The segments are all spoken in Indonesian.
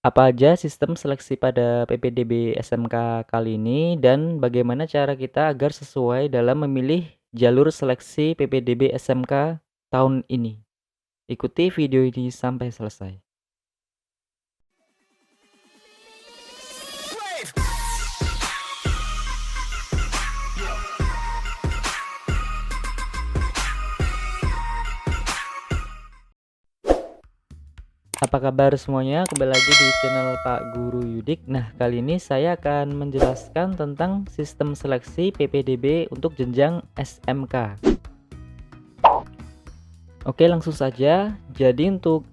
Apa aja sistem seleksi pada PPDB SMK kali ini dan bagaimana cara kita agar sesuai dalam memilih jalur seleksi PPDB SMK tahun ini? Ikuti video ini sampai selesai. Apa kabar semuanya? Kembali lagi di channel Pak Guru Yudik. Nah, kali ini saya akan menjelaskan tentang sistem seleksi PPDB untuk jenjang SMK. Oke, langsung saja. Jadi untuk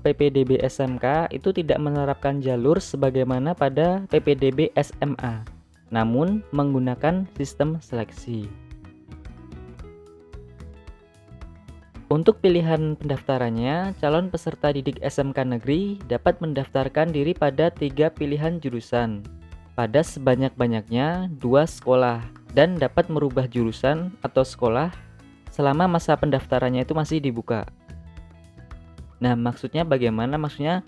PPDB SMK itu tidak menerapkan jalur sebagaimana pada PPDB SMA, namun menggunakan sistem seleksi. Untuk pilihan pendaftarannya, calon peserta didik SMK negeri dapat mendaftarkan diri pada 3 pilihan jurusan pada sebanyak-banyaknya 2 sekolah dan dapat merubah jurusan atau sekolah selama masa pendaftarannya itu masih dibuka. Nah, maksudnya bagaimana? Maksudnya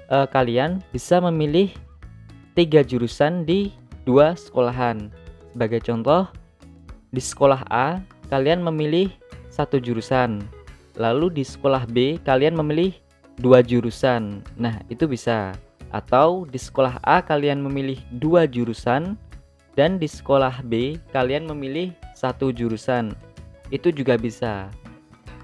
kalian bisa memilih 3 jurusan di 2 sekolahan. Sebagai contoh, di sekolah A kalian memilih 1 jurusan, lalu di sekolah B kalian memilih 2 jurusan. Nah, itu bisa. Atau di sekolah A kalian memilih 2 jurusan dan di sekolah B kalian memilih 1 jurusan. Itu juga bisa.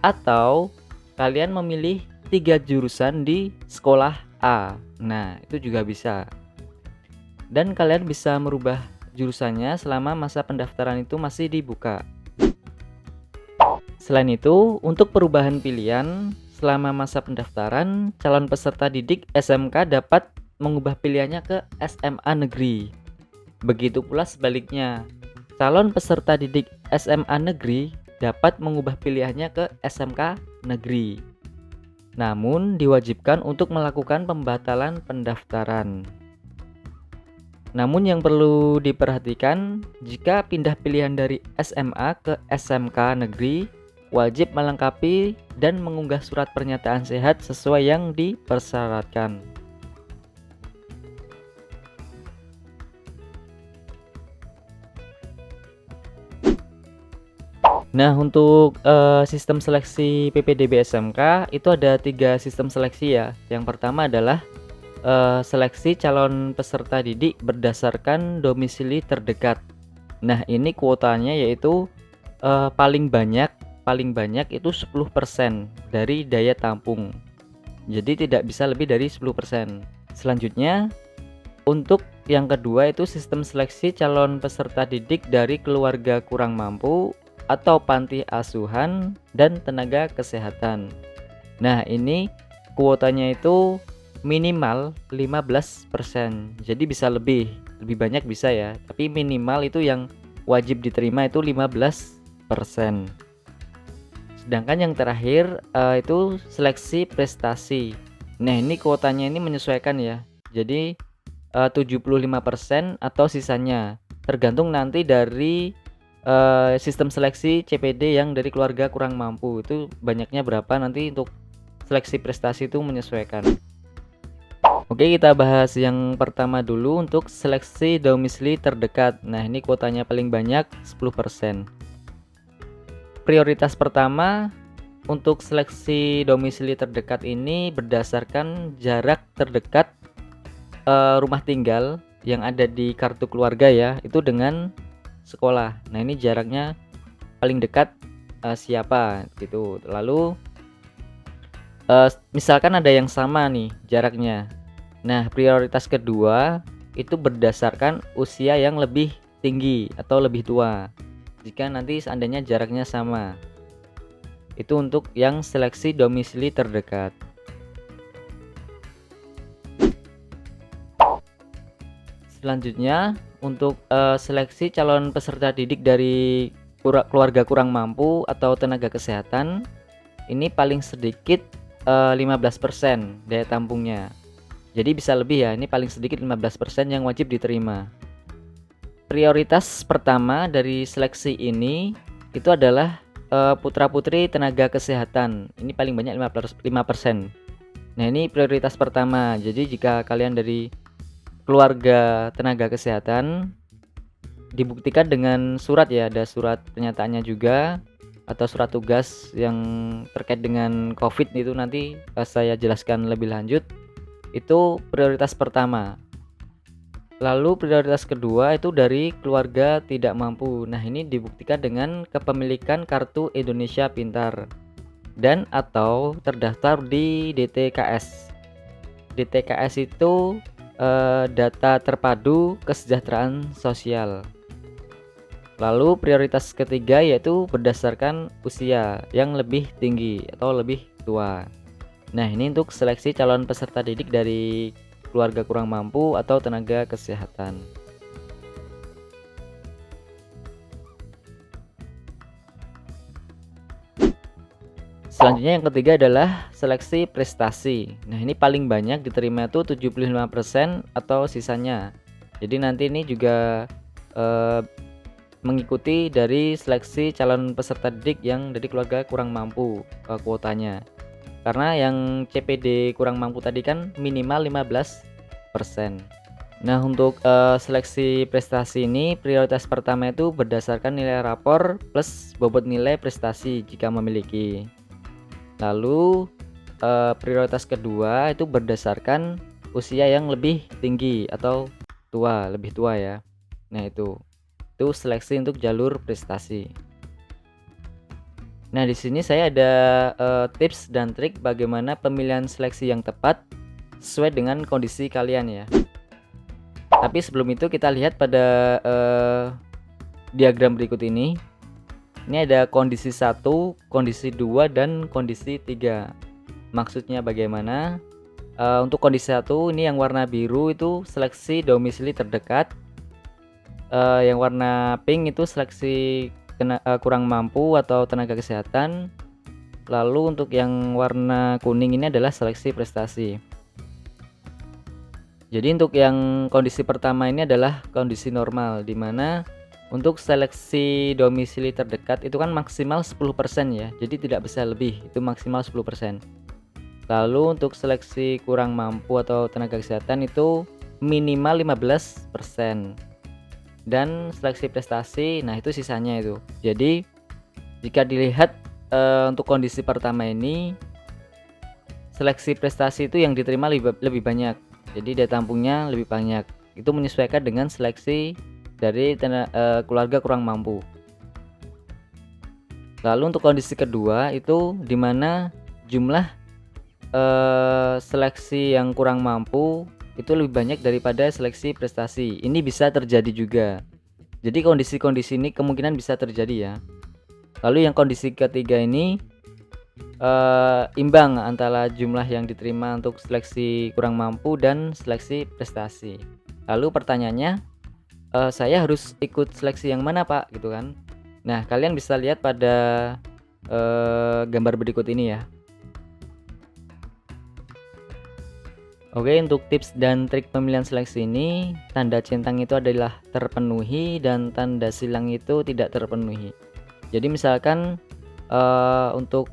Atau kalian memilih 3 jurusan di sekolah A. Nah, itu juga bisa. Dan kalian bisa merubah jurusannya selama masa pendaftaran itu masih dibuka. Selain itu, untuk perubahan pilihan selama masa pendaftaran, calon peserta didik SMK dapat mengubah pilihannya ke SMA negeri. Begitu pula sebaliknya, calon peserta didik SMA negeri dapat mengubah pilihannya ke SMK negeri. Namun, diwajibkan untuk melakukan pembatalan pendaftaran. Namun yang perlu diperhatikan, jika pindah pilihan dari SMA ke SMK negeri, wajib melengkapi dan mengunggah surat pernyataan sehat sesuai yang dipersyaratkan. Nah, untuk sistem seleksi PPDB SMK itu ada 3 sistem seleksi ya. Yang pertama adalah seleksi calon peserta didik berdasarkan domisili terdekat. Nah, ini kuotanya yaitu paling banyak itu 10% dari daya tampung. Jadi tidak bisa lebih dari 10%. Selanjutnya, untuk yang kedua itu sistem seleksi calon peserta didik dari keluarga kurang mampu atau panti asuhan dan tenaga kesehatan. Nah, ini kuotanya itu minimal 15%. Jadi bisa lebih banyak bisa ya, tapi minimal itu yang wajib diterima itu 15%. Sedangkan yang terakhir itu seleksi prestasi. Nah, ini kuotanya ini menyesuaikan ya. Jadi 75% atau sisanya tergantung nanti dari sistem seleksi CPD yang dari keluarga kurang mampu itu banyaknya berapa, nanti untuk seleksi prestasi itu menyesuaikan. Oke, kita bahas yang pertama dulu untuk seleksi domisili terdekat. Nah, ini kuotanya paling banyak 10%. Prioritas pertama untuk seleksi domisili terdekat ini berdasarkan jarak terdekat rumah tinggal yang ada di kartu keluarga ya, itu dengan sekolah. Nah, ini jaraknya paling dekat siapa gitu. Lalu misalkan ada yang sama nih jaraknya. Nah, prioritas kedua itu berdasarkan usia yang lebih tinggi atau lebih tua. Jika nanti seandainya jaraknya sama, itu untuk yang seleksi domisili terdekat. Selanjutnya untuk seleksi calon peserta didik dari keluarga kurang mampu atau tenaga kesehatan, ini paling sedikit 15% daya tampungnya. Jadi bisa lebih ya, ini paling sedikit 15% yang wajib diterima. Prioritas pertama dari seleksi ini itu adalah putra-putri tenaga kesehatan. Ini paling banyak 5%. Nah, ini prioritas pertama. Jadi jika kalian dari keluarga tenaga kesehatan, dibuktikan dengan surat ya, ada surat pernyataannya juga atau surat tugas yang terkait dengan Covid itu nanti saya jelaskan lebih lanjut. Itu prioritas pertama. Lalu prioritas kedua itu dari keluarga tidak mampu. Nah, ini dibuktikan dengan kepemilikan kartu Indonesia Pintar dan atau terdaftar di DTKS. DTKS itu data terpadu kesejahteraan sosial. Lalu prioritas ketiga yaitu berdasarkan usia yang lebih tinggi atau lebih tua. Nah, ini untuk seleksi calon peserta didik dari keluarga kurang mampu atau tenaga kesehatan. Selanjutnya yang ketiga adalah seleksi prestasi. Nah, ini paling banyak diterima itu 75% atau sisanya. Jadi nanti ini juga mengikuti dari seleksi calon peserta didik yang dari keluarga kurang mampu kuotanya. Karena yang CPD kurang mampu tadi kan minimal 15%. Nah, untuk seleksi prestasi ini prioritas pertama itu berdasarkan nilai rapor plus bobot nilai prestasi jika memiliki. Lalu prioritas kedua itu berdasarkan usia yang lebih tinggi atau tua, lebih tua ya. Nah, itu seleksi untuk jalur prestasi. Nah, di sini saya ada tips dan trik bagaimana pemilihan seleksi yang tepat sesuai dengan kondisi kalian ya. Tapi sebelum itu kita lihat pada diagram berikut ini. Ini ada kondisi 1, kondisi 2, dan kondisi 3. Maksudnya bagaimana? Untuk kondisi 1 ini yang warna biru itu seleksi domisili terdekat. Yang warna pink itu seleksi kurang mampu atau tenaga kesehatan. Lalu untuk yang warna kuning ini adalah seleksi prestasi. Jadi untuk yang kondisi pertama ini adalah kondisi normal, di mana untuk seleksi domisili terdekat itu kan maksimal 10% ya. Jadi tidak bisa lebih, itu maksimal 10%. Lalu untuk seleksi kurang mampu atau tenaga kesehatan itu minimal 15%. Dan seleksi prestasi, nah itu sisanya itu. Jadi jika dilihat untuk kondisi pertama ini, seleksi prestasi itu yang diterima lebih banyak. Jadi daya tampungnya lebih banyak. Itu menyesuaikan dengan seleksi dari keluarga kurang mampu. Lalu untuk kondisi kedua itu di mana jumlah seleksi yang kurang mampu itu lebih banyak daripada seleksi prestasi. Ini bisa terjadi juga. Jadi kondisi-kondisi ini kemungkinan bisa terjadi ya. Lalu yang kondisi ketiga ini imbang antara jumlah yang diterima untuk seleksi kurang mampu dan seleksi prestasi. Lalu pertanyaannya, saya harus ikut seleksi yang mana Pak? Gitu kan. Nah, kalian bisa lihat pada gambar berikut ini ya. Oke, untuk tips dan trik pemilihan seleksi ini, tanda centang itu adalah terpenuhi dan tanda silang itu tidak terpenuhi. Jadi misalkan untuk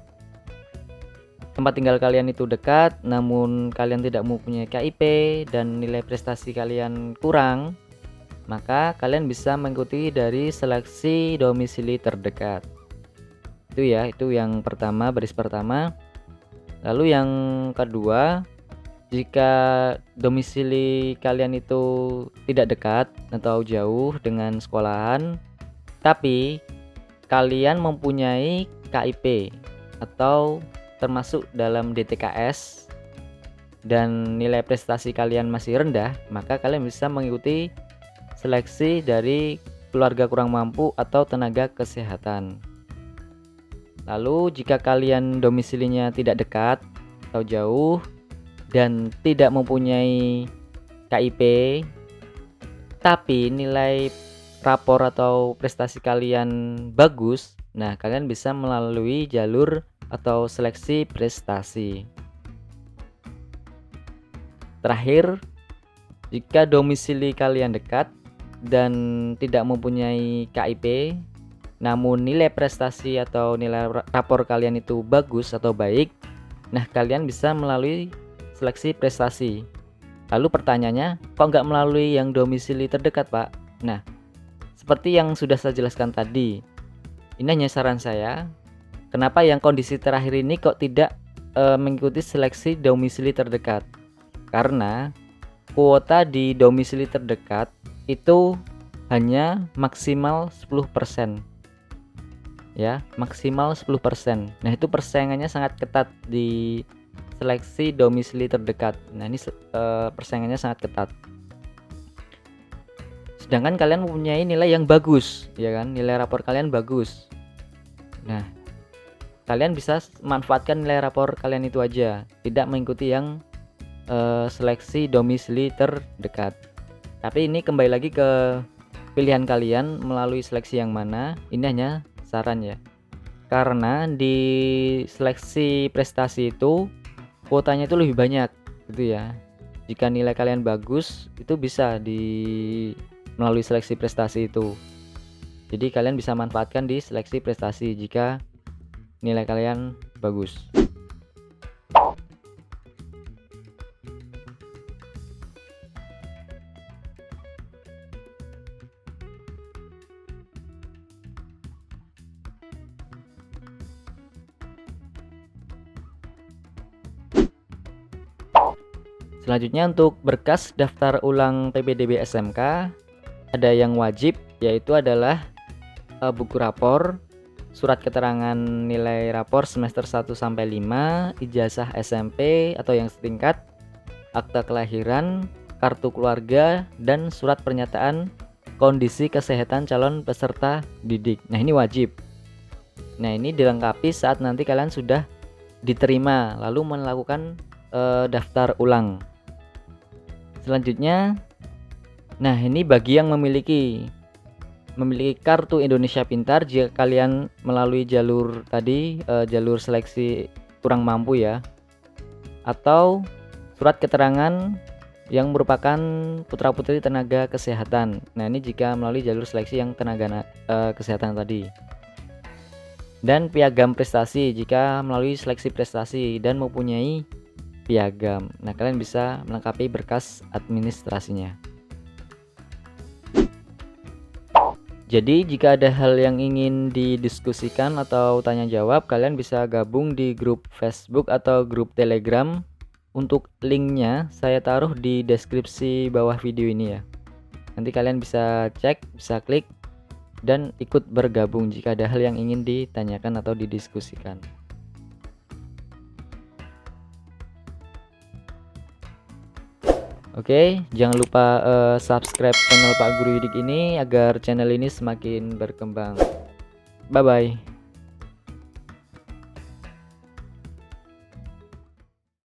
tempat tinggal kalian itu dekat, namun kalian tidak mempunyai KIP dan nilai prestasi kalian kurang, maka kalian bisa mengikuti dari seleksi domisili terdekat. Itu ya, itu yang pertama, baris pertama. Lalu yang kedua, jika domisili kalian itu tidak dekat atau jauh dengan sekolahan, tapi kalian mempunyai KIP atau termasuk dalam DTKS dan nilai prestasi kalian masih rendah, maka kalian bisa mengikuti seleksi dari keluarga kurang mampu atau tenaga kesehatan. Lalu jika kalian domisilinya tidak dekat atau jauh dan tidak mempunyai KIP, tapi nilai rapor atau prestasi kalian bagus, nah kalian bisa melalui jalur atau seleksi prestasi. Terakhir, jika domisili kalian dekat dan tidak mempunyai KIP, namun nilai prestasi atau nilai rapor kalian itu bagus atau baik, nah kalian bisa melalui seleksi prestasi. Lalu pertanyaannya, kok nggak melalui yang domisili terdekat, Pak? Nah, seperti yang sudah saya jelaskan tadi, ini hanya saran saya. Kenapa yang kondisi terakhir ini kok tidak mengikuti seleksi domisili terdekat? Karena kuota di domisili terdekat itu hanya maksimal 10%. Ya, maksimal 10%. Nah, itu persaingannya sangat ketat di seleksi domisili terdekat. Nah, ini persaingannya sangat ketat. Sedangkan kalian mempunyai nilai yang bagus, ya kan? Nilai rapor kalian bagus. Nah, kalian bisa manfaatkan nilai rapor kalian itu aja, tidak mengikuti yang seleksi domisili terdekat. Tapi ini kembali lagi ke pilihan kalian melalui seleksi yang mana. Ini hanya saran ya. Karena di seleksi prestasi itu kuotanya itu lebih banyak gitu ya. Jika nilai kalian bagus, itu bisa melalui seleksi prestasi itu. Jadi kalian bisa manfaatkan di seleksi prestasi jika nilai kalian bagus. Selanjutnya untuk berkas daftar ulang PPDB SMK ada yang wajib, yaitu adalah buku rapor, surat keterangan nilai rapor semester 1 sampai 5, ijazah SMP atau yang setingkat, akta kelahiran, kartu keluarga, dan surat pernyataan kondisi kesehatan calon peserta didik. Nah, ini wajib. Nah, ini dilengkapi saat nanti kalian sudah diterima lalu melakukan daftar ulang. Selanjutnya, nah ini bagi yang memiliki kartu Indonesia Pintar, jika kalian melalui jalur tadi, jalur seleksi kurang mampu ya, atau surat keterangan yang merupakan putra-putri tenaga kesehatan. Nah, ini jika melalui jalur seleksi yang tenaga kesehatan tadi. Dan piagam prestasi jika melalui seleksi prestasi dan mempunyai piagam. Nah, kalian bisa melengkapi berkas administrasinya. Jadi jika ada hal yang ingin didiskusikan atau tanya jawab, kalian bisa gabung di grup Facebook atau grup Telegram. Untuk linknya saya taruh di deskripsi bawah video ini ya. Nanti kalian bisa cek, bisa klik dan ikut bergabung jika ada hal yang ingin ditanyakan atau didiskusikan. Oke, jangan lupa subscribe channel Pak Guru Yudik ini agar channel ini semakin berkembang. Bye bye.